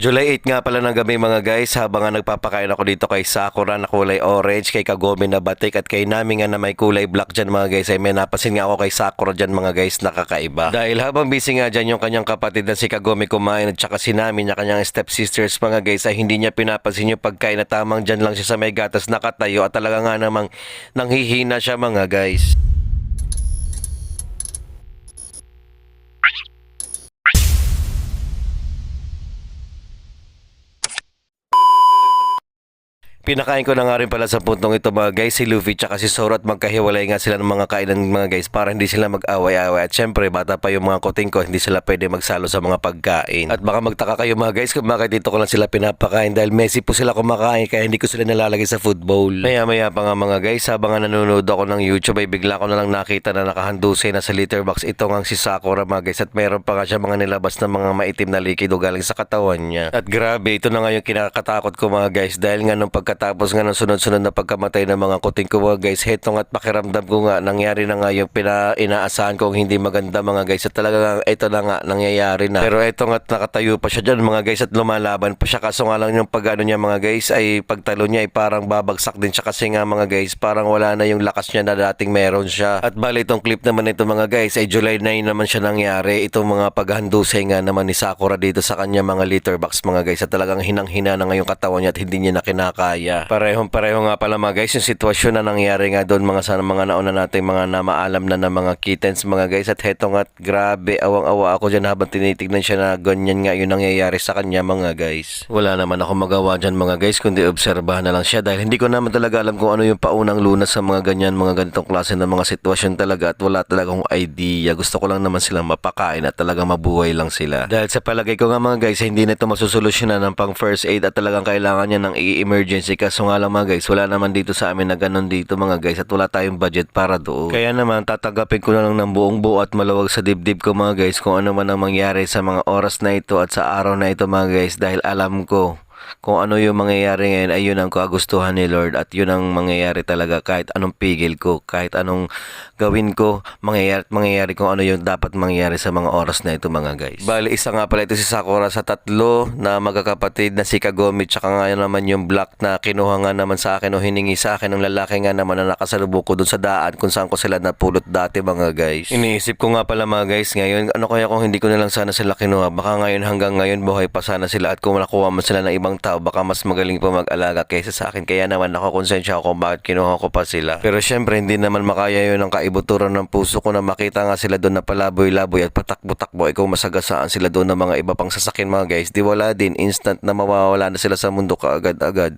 July 8 nga pala ng gabi mga guys, habang nga nagpapakain ako dito kay Sakura na kulay orange, kay Kagome na batik at kay Nami nga na may kulay black dyan mga guys, ay may napasin nga ako kay Sakura dyan mga guys na kakaiba. Dahil habang busy nga dyan yung kanyang kapatid na si Kagome kumain at saka si Nami na kanyang stepsisters mga guys, ay hindi niya pinapansin yung pagkain na tamang dyan lang siya sa may gatas nakatayo at talaga nga namang nanghihina siya mga guys. Pinakain ko na nga rin pala sa puntong ito mga guys si Luffy tsaka si Zoro at magkahiwalay nga sila ng mga kainan mga guys para hindi sila mag-away-away at syempre bata pa yung mga kuting ko, hindi sila pwede magsalo sa mga pagkain. At baka magtaka kayo mga guys kung bakit dito ko lang sila pinapakain dahil messy po sila kumakain kaya hindi ko sila nalalagay sa food bowl. Maya pa nga mga guys habang nga nanonood ako ng YouTube ay bigla ko na lang nakita na nakahandusay na sa litter box ito nga si Sakura mga guys at meron pa nga siya mga nilabas na mga maitim na likido galing sa katawan niya. At grabe ito na nga yung kinakatakot ko mga guys dahil nga nung tapos nga ng sunod-sunod na pagkamatay ng mga kuting ko mga guys, hetong at pakiramdam ko nga, nangyari na nga yung inaasahan kong hindi maganda mga guys at talaga nga, ito na nga, nangyayari na. Pero hetong at nakatayo pa siya dyan mga guys at lumalaban pa siya kaso nga lang yung pagano niya mga guys ay pagtalo niya ay parang babagsak din siya kasi nga mga guys parang wala na yung lakas niya na dating meron siya. At bali itong clip naman ito mga guys ay July 9 naman siya nangyari, itong mga paghandusay nga naman ni Sakura dito sa kanya mga litter box mga guys at talagang hinang-hina na ngayong katawan niya at hindi niya na kinakaya. Parehong-pareho nga pala mga guys yung sitwasyon na nangyari nga doon mga sana mga nauna natin mga namaalam na ng mga kittens mga guys at heto nga grabe awang-awa ako dyan habang tinitignan siya na ganyan nga yung nangyayari sa kanya mga guys. Wala naman ako magawa dyan mga guys kundi obserbahan na lang siya dahil hindi ko naman talaga alam kung ano yung paunang lunas sa mga ganyan mga ganitong klase ng mga sitwasyon talaga at wala talaga akong idea. Gusto ko lang naman silang mapakain at talagang mabuhay lang sila. Dahil sa palagay ko nga mga guys hindi na ito masusolusyonan ng pang first aid at talagang kailangan niya ng emergency kaso nga lang mga guys, wala naman dito sa amin na ganun dito mga guys at wala tayong budget para doon. Kaya naman tatanggapin ko na lang ng buong buo at maluwag sa dibdib ko mga guys kung ano man ang mangyari sa mga oras na ito at sa araw na ito mga guys dahil alam ko kung ano yung mangyayari ngayon ay yun ang kagustuhan ni Lord at yun ang mangyayari talaga kahit anong pigil ko, kahit anong gawin ko, mangyayari kung ano yung dapat mangyayari sa mga oras na ito mga guys. Bali isa nga pala ito si Sakura sa tatlo na magkakapatid na si Kagome tsaka nga naman yung black na kinuha nga naman sa akin o hiningi sa akin ng lalaki nga naman na nakasalubong ko dun sa daan kung saan ko sila napulot dati mga guys. Iniisip ko nga pala mga guys ngayon ano kaya kung hindi ko na lang sana sila kinuha baka ngayon hanggang ngayon buhay pa sana sila at kung nakuha man sila ng ibang tao baka mas magaling pa mag-alaga kaysa sa akin kaya naman ako konsensya ako kung bakit kinuha ko pa sila. Pero syempre hindi naman makaya yun ang kaibuturan ng puso ko na makita nga sila doon na palaboy-laboy at patakbo-takbo ikaw masagasaan sila doon ng mga iba pang sasakyan mga guys di wala din instant na mawawala na sila sa mundo kaagad-agad.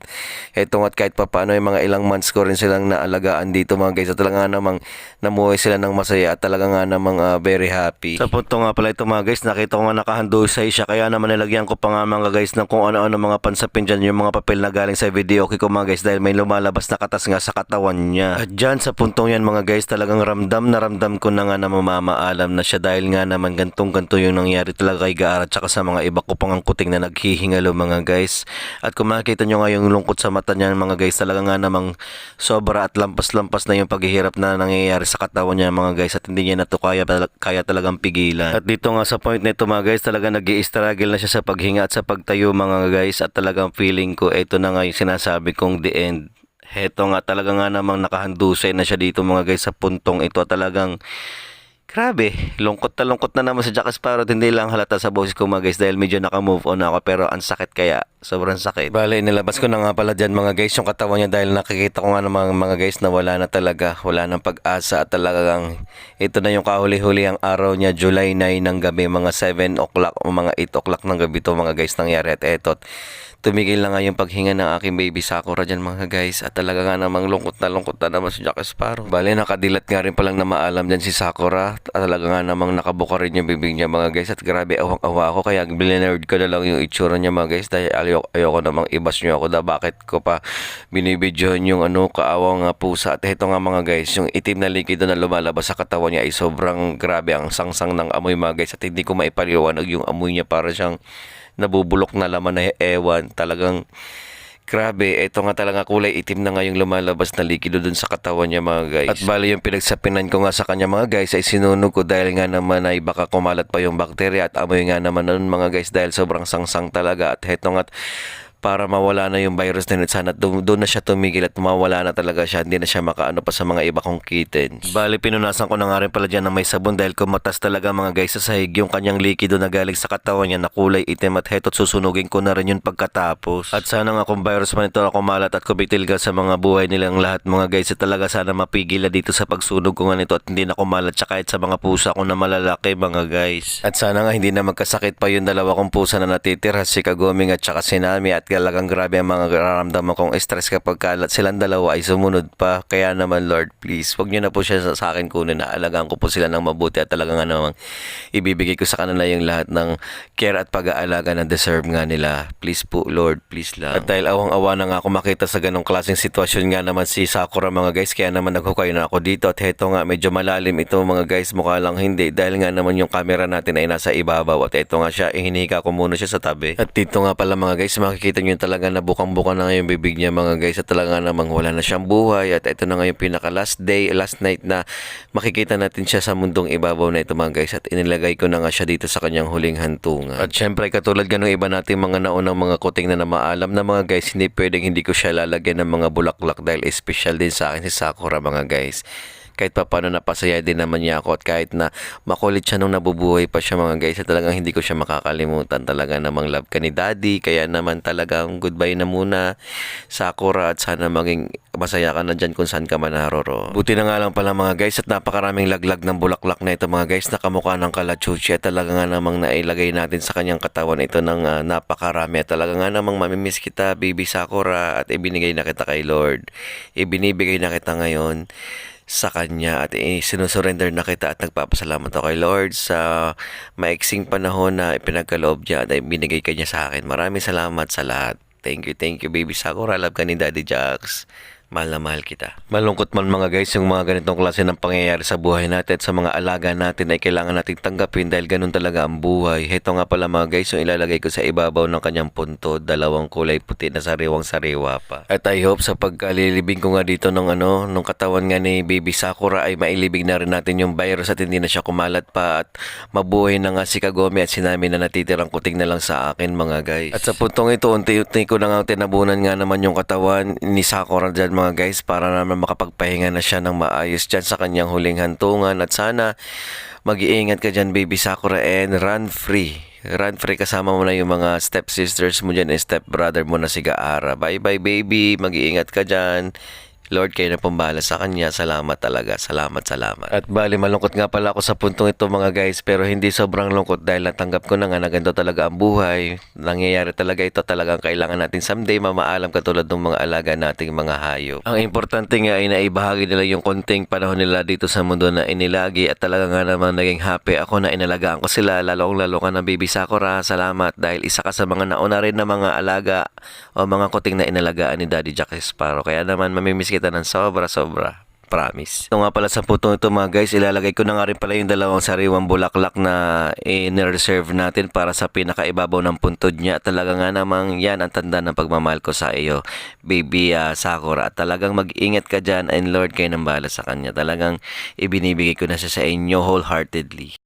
Eto nga't kahit papaano yung mga ilang months ko rin silang naalagaan dito mga guys at talaga nga namang namuhay sila ng masaya at talaga nga namang very happy. Sa punto nga pala ito mga guys nakita ko nga nakahandusay siya kaya naman nilagyan ko pa nga mga guys ng kung ano-ano mga pansapin dyan yung mga papel na galing sa video okay ko mga guys dahil may lumalabas na katas nga sa katawan niya. At dyan sa puntong yan mga guys talagang ramdam ko na nga na mamamaalam na siya dahil nga naman ganto yung nangyari talaga kay Gaara at saka sa mga iba ko pang kuting na naghihingalo mga guys. At kung makikita nyo nga yung lungkot sa mata niya mga guys talaga nga namang sobra at lampas-lampas na yung paghihirap na nangyayari sa katawan niya mga guys at hindi niya na to kaya talagang pigilan. At dito nga sa point na ito mga guys talaga nag-i-struggle na siya sa paghinga at sa pagtayo mga guys at talagang feeling ko ito na nga yung sinasabi kong the end. Heto nga talaga nga namang nakahandusay na siya dito mga guys sa puntong ito talagang grabe, lungkot na naman sa Jack Sparrow at hindi lang halata sa boses ko mga guys dahil medyo naka-move on ako pero ang sakit kaya, sobrang sakit. Bale, nilabas ko na nga pala dyan mga guys yung katawan niya dahil nakikita ko nga ng mga guys na wala na talaga, wala nang pag-asa at talagang ito na yung kahuli-huli ang araw niya July 9 ng gabi mga 7 o'clock o mga 8 o'clock ng gabi to mga guys nangyari at eto. Tumigil na nga yung paghinga ng aking baby Sakura dyan mga guys at talaga nga namang lungkot na naman si Jack Sparrow. Bale nakadilat nga rin palang na maalam dyan si Sakura at talaga nga namang nakabuka rin yung bibig niya mga guys at grabe awang-awa ako kaya bilinerd ko na lang yung itsura niya mga guys dahil ayoko namang ibas niyo ako na bakit ko pa binibidyohan yung kaawang pusa at ito nga mga guys yung itim na likido na lumalabas sa katawan niya ay sobrang grabe ang sangsang ng amoy mga guys at hindi ko maipaliwanag yung amoy niya para siyang nabubulok na laman na ewan talagang Grabe, eto nga talaga kulay itim na nga yung lumalabas na likido dun sa katawan niya mga guys. At bali yung pinagsapinan ko nga sa kanya mga guys ay sinunog ko dahil nga naman ay baka kumalat pa yung bakterya at amoy nga naman nun mga guys dahil sobrang sangsang talaga. At heto nga para mawala na yung virus na yun. Sana doon na siya tumigil at mawala na talaga siya. Hindi na siya makaano pa sa mga iba kong kittens. Bali, pinunasan ko na nga rin pala dyan ng may sabon dahil kumatas talaga mga guys sa sahig yung kanyang likido na galing sa katawan niya na kulay itim at heto't susunugin ko na rin yun pagkatapos. At sana nga kung virus man ito na kumalat at kumitilga sa mga buhay nilang lahat mga guys at talaga sana mapigil na dito sa pagsunog ko nga nito at hindi na kumalat siya kahit sa mga pusa ko na malalaki mga guys. At sana nga hindi na magkasakit pa yung dalawa kong pusa na natitira si Kagoming at saka si Nami at talagang grabe ang mga nararamdaman kong stress kapag kalat silang dalawa ay sumunod pa. Kaya naman Lord, please, wag niyo na po siya sa akin kunin na alagaan ko po sila ng mabuti at talagang namang ibibigay ko sa kanila yung lahat ng care at pag-aalaga na deserve nga nila. Please po Lord, please lang. At dahil awang-awa na nga ako makita sa ganong klaseng sitwasyon nga naman si Sakura mga guys, kaya naman naghukay na ako dito at heto nga medyo malalim ito mga guys, mukha lang hindi dahil nga naman yung camera natin ay nasa ibabaw at ito nga siya, hinihiga ko muna siya sa tabi. At dito nga pala mga guys, makikita nyo talaga na bukang-buka na nga yung bibig niya mga guys at talaga namang wala na siyang buhay at ito na nga yung pinaka last night na makikita natin siya sa mundong ibabaw na ito mga guys at inilagay ko na nga siya dito sa kanyang huling hantungan. At syempre katulad ganun iba natin mga naunang mga kuting na maalam na mga guys, hindi pwedeng hindi ko siya lalagyan ng mga bulaklak dahil special din sa akin si Sakura mga guys. Kahit pa paano napasaya din naman niya ako at kahit na makulit siya nung nabubuhay pa siya mga guys at talagang hindi ko siya makakalimutan. Talaga namang love ka ni Daddy, kaya naman talagang goodbye na muna Sakura at sana maging masaya ka na dyan kung saan ka man naroro. Buti na nga lang pala mga guys at napakaraming laglag ng bulaklak na ito mga guys, nakamukha ng kalachuchi at talaga nga namang nailagay natin sa kanyang katawan ito ng napakarami at talaga nga namang mamimiss kita baby Sakura at ibinigay na kita kay Lord. Ibinibigay na kita ngayon sa kanya at sinusurrender na kita at nagpapasalamat ako kay Lord sa maiksing panahon na ipinagkaloob niya at binigay ka niya sa akin. Maraming salamat sa lahat. Thank you baby Sakura. Love ka ni Daddy Jax. Mahal na mahal kita. Malungkot man mga guys yung mga ganitong klase ng pangyayari sa buhay natin at sa mga alaga natin ay kailangan nating tanggapin dahil ganun talaga ang buhay. Heto nga pala mga guys yung ilalagay ko sa ibabaw ng kanyang punto, dalawang kulay puti na sariwang-sariwa pa. At I hope sa pagkalilibing ko nga dito nung katawan nga ni baby Sakura ay mailibing na rin natin yung virus at hindi na siya kumalat pa at mabuhay na nga si Kagome at si Nami na natitirang kuting na lang sa akin mga guys. At sa puntong ito unti-unti ko na nga tinabunan nga naman yung katawan ni Sakura dyan mga guys para naman makapagpahinga na siya ng maayos dyan sa kanyang huling hantungan at sana mag-iingat ka dyan baby Sakura and run free kasama mo na yung mga step sisters mo dyan and step brother mo na si Gaara. Bye bye baby, mag-iingat ka dyan. Lord, kayo na pumbala sa kanya. Salamat talaga. Salamat. At bali, malungkot nga pala ako sa puntong ito mga guys, pero hindi sobrang lungkot dahil natanggap ko na nga na ganito talaga ang buhay. Nangyayari talaga ito, talagang kailangan natin someday mamaalam katulad ng mga alaga nating mga hayop. Ang importante nga ay naibahagi nila yung konting panahon nila dito sa mundo na inilagi at talaga nga naman naging happy ako na inalagaan ko sila, lalo ka na baby Sakura. Salamat dahil isa ka sa mga nauna rin na mga alaga o mga kuting na inalagaan ni Daddy Jack Sparrow. Kaya naman mamimiss kita ng sobra. Promise. Ito nga pala sa putong ito mga guys, ilalagay ko na nga rin pala yung dalawang sariwang bulaklak na in-reserve natin para sa pinakaibabaw ng puntod niya. Talaga nga namang yan ang tanda ng pagmamahal ko sa iyo, baby Sakura. At talagang mag-ingat ka dyan and Lord kayo nang bahala sa kanya. Talagang ibinibigay ko na siya sa inyo wholeheartedly.